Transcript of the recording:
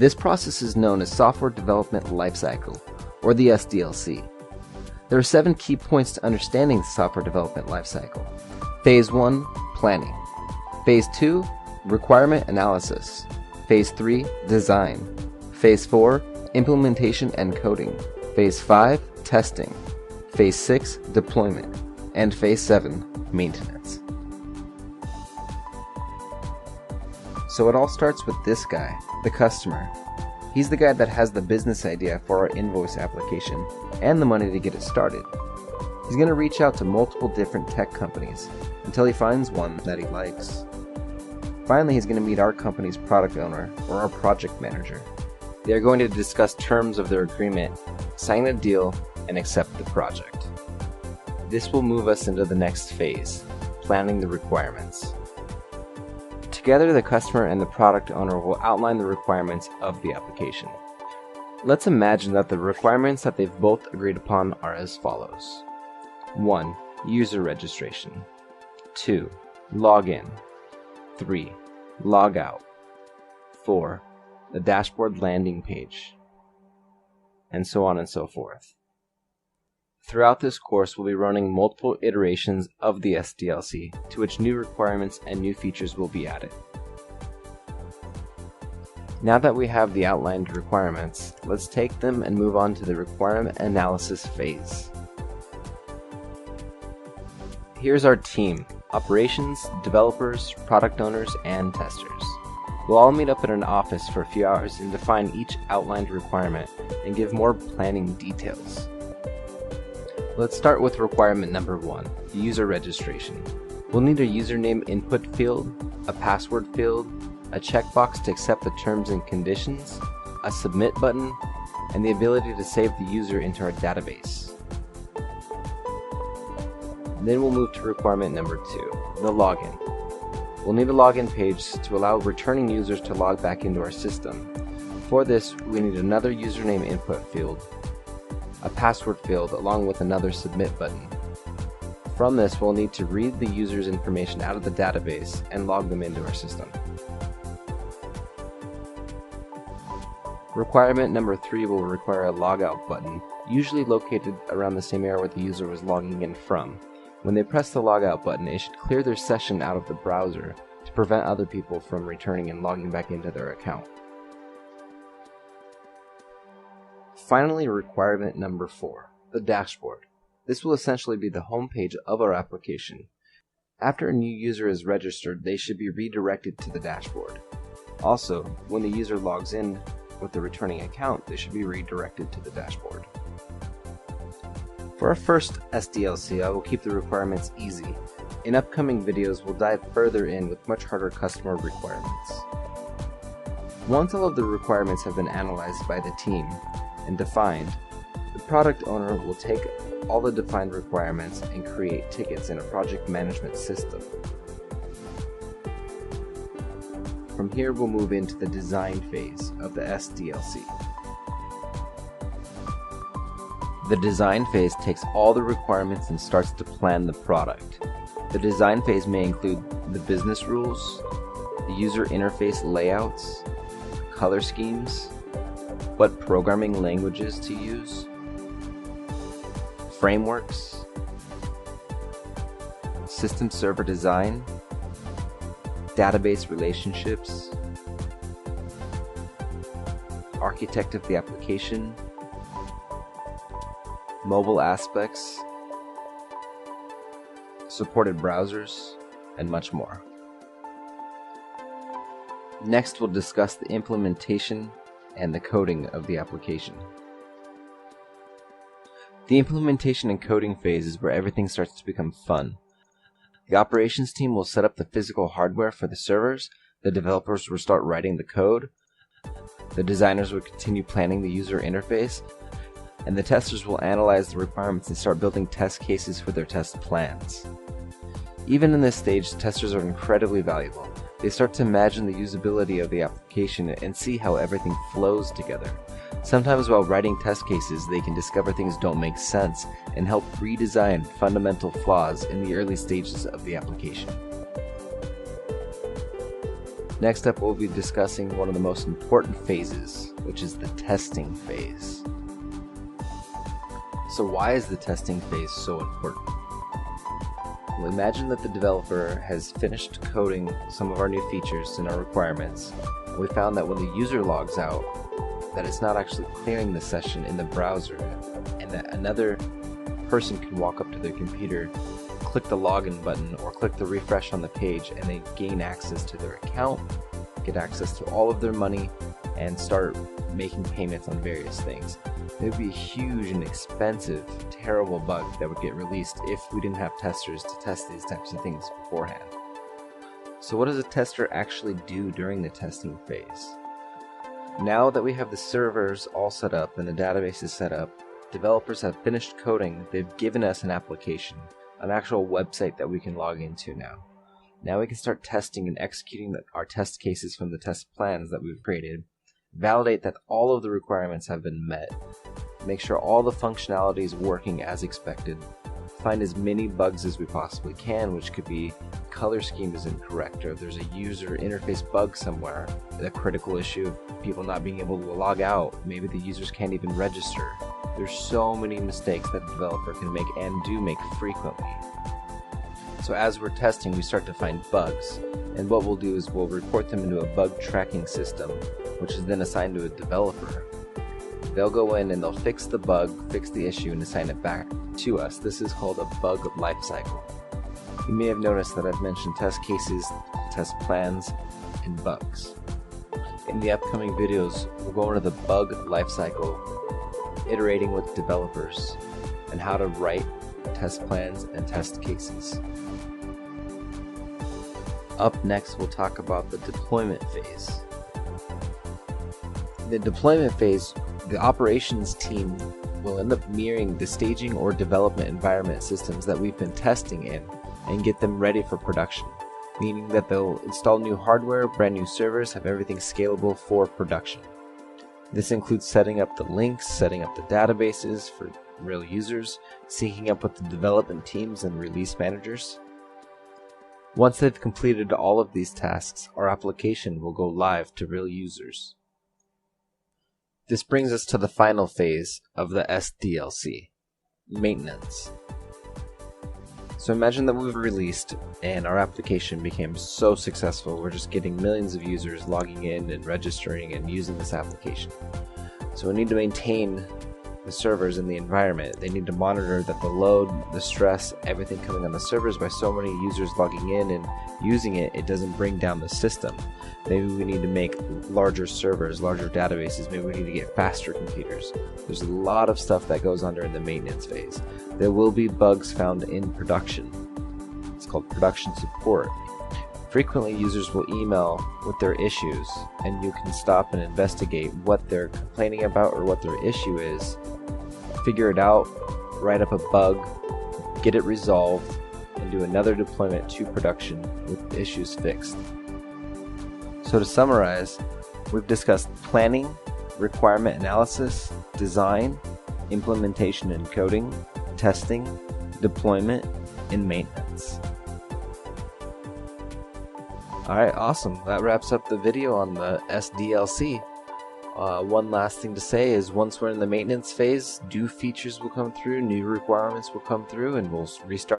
This process is known as Software Development Lifecycle, or the SDLC. There are 7 key points to understanding the software development lifecycle. Phase 1, planning. Phase 2, requirement analysis. Phase 3, design. Phase 4, implementation and coding. Phase 5, testing. Phase 6, deployment. And Phase 7, maintenance. So it all starts with this guy, the customer. He's the guy that has the business idea for our invoice application and the money to get it started. He's going to reach out to multiple different tech companies until he finds one that he likes. Finally, he's going to meet our company's product owner or our project manager. They are going to discuss terms of their agreement, sign a deal, and accept the project. This will move us into the next phase, planning the requirements. Together, the customer and the product owner will outline the requirements of the application. Let's imagine that the requirements that they've both agreed upon are as follows. 1. User registration. 2. Login. 3. Logout. 4. The dashboard landing page. And so on and so forth. Throughout this course, we'll be running multiple iterations of the SDLC, to which new requirements and new features will be added. Now that we have the outlined requirements, let's take them and move on to the requirement analysis phase. Here's our team: operations, developers, product owners, and testers. We'll all meet up in an office for a few hours and define each outlined requirement and give more planning details. Let's start with requirement number 1, user registration. We'll need a username input field, a password field, a checkbox to accept the terms and conditions, a submit button, and the ability to save the user into our database. Then we'll move to requirement number 2, the login. We'll need a login page to allow returning users to log back into our system. For this, we need another username input field, a password field, along with another submit button. From this, we'll need to read the user's information out of the database and log them into our system. Requirement number 3 will require a logout button, usually located around the same area where the user was logging in from. When they press the logout button, it should clear their session out of the browser to prevent other people from returning and logging back into their account. Finally, requirement number 4, the dashboard. This will essentially be the home page of our application. After a new user is registered, they should be redirected to the dashboard. Also, when the user logs in with the returning account, they should be redirected to the dashboard. For our first SDLC, I will keep the requirements easy. In upcoming videos, we'll dive further in with much harder customer requirements. Once all of the requirements have been analyzed by the team and defined, the product owner will take all the defined requirements and create tickets in a project management system. From here, we'll move into the design phase of the SDLC. The design phase takes all the requirements and starts to plan the product. The design phase may include the business rules, the user interface layouts, color schemes, what programming languages to use, frameworks, system server design, database relationships, architect of the application, mobile aspects, supported browsers, and much more. Next, we'll discuss the implementation and the coding of the application. The implementation and coding phase is where everything starts to become fun. The operations team will set up the physical hardware for the servers, the developers will start writing the code, the designers will continue planning the user interface, and the testers will analyze the requirements and start building test cases for their test plans. Even in this stage, testers are incredibly valuable. They start to imagine the usability of the application and see how everything flows together. Sometimes while writing test cases, they can discover things don't make sense and help redesign fundamental flaws in the early stages of the application. Next up, we'll be discussing one of the most important phases, which is the testing phase. So why is the testing phase so important? Well, imagine that the developer has finished coding some of our new features and our requirements. We found that when the user logs out, that it's not actually clearing the session in the browser, and that another person can walk up to their computer, click the login button or click the refresh on the page, and they gain access to their account, get access to all of their money, and start making payments on various things. It would be a huge and expensive, terrible bug that would get released if we didn't have testers to test these types of things beforehand. So what does a tester actually do during the testing phase? Now that we have the servers all set up and the database is set up, developers have finished coding. They've given us an application, an actual website that we can log into now. Now we can start testing and executing our test cases from the test plans that we've created, validate that all of the requirements have been met, make sure all the functionality is working as expected, find as many bugs as we possibly can, which could be color scheme is incorrect, or there's a user interface bug somewhere, a critical issue, people not being able to log out, maybe the users can't even register. There's so many mistakes that a developer can make and do make frequently. So as we're testing, we start to find bugs, and what we'll do is we'll report them into a bug tracking system, which is then assigned to a developer. They'll go in and they'll fix the bug, fix the issue, and assign it back to us. This is called a bug lifecycle. You may have noticed that I've mentioned test cases, test plans, and bugs. In the upcoming videos, we'll go into the bug lifecycle, iterating with developers, and how to write test plans and test cases. Up next, we'll talk about the deployment phase. In the deployment phase, the operations team will end up mirroring the staging or development environment systems that we've been testing in and get them ready for production, meaning that they'll install new hardware, brand new servers, have everything scalable for production. This includes setting up the links, setting up the databases for real users, syncing up with the development teams and release managers. Once they've completed all of these tasks, our application will go live to real users. This brings us to the final phase of the SDLC, maintenance. So imagine that we've released and our application became so successful, we're just getting millions of users logging in and registering and using this application. So we need to maintain the servers in the environment. They need to monitor that the load, the stress, everything coming on the servers by so many users logging in and using it, it doesn't bring down the system. Maybe we need to make larger servers, larger databases, maybe we need to get faster computers. There's a lot of stuff that goes on during the maintenance phase. There will be bugs found in production. It's called production support. Frequently, users will email with their issues, and you can stop and investigate what they're complaining about or what their issue is, figure it out, write up a bug, get it resolved, and do another deployment to production with the issues fixed. So to summarize, we've discussed planning, requirement analysis, design, implementation and coding, testing, deployment, and maintenance. Alright, awesome. That wraps up the video on the SDLC. One last thing to say is once we're in the maintenance phase, new features will come through, new requirements will come through, and we'll restart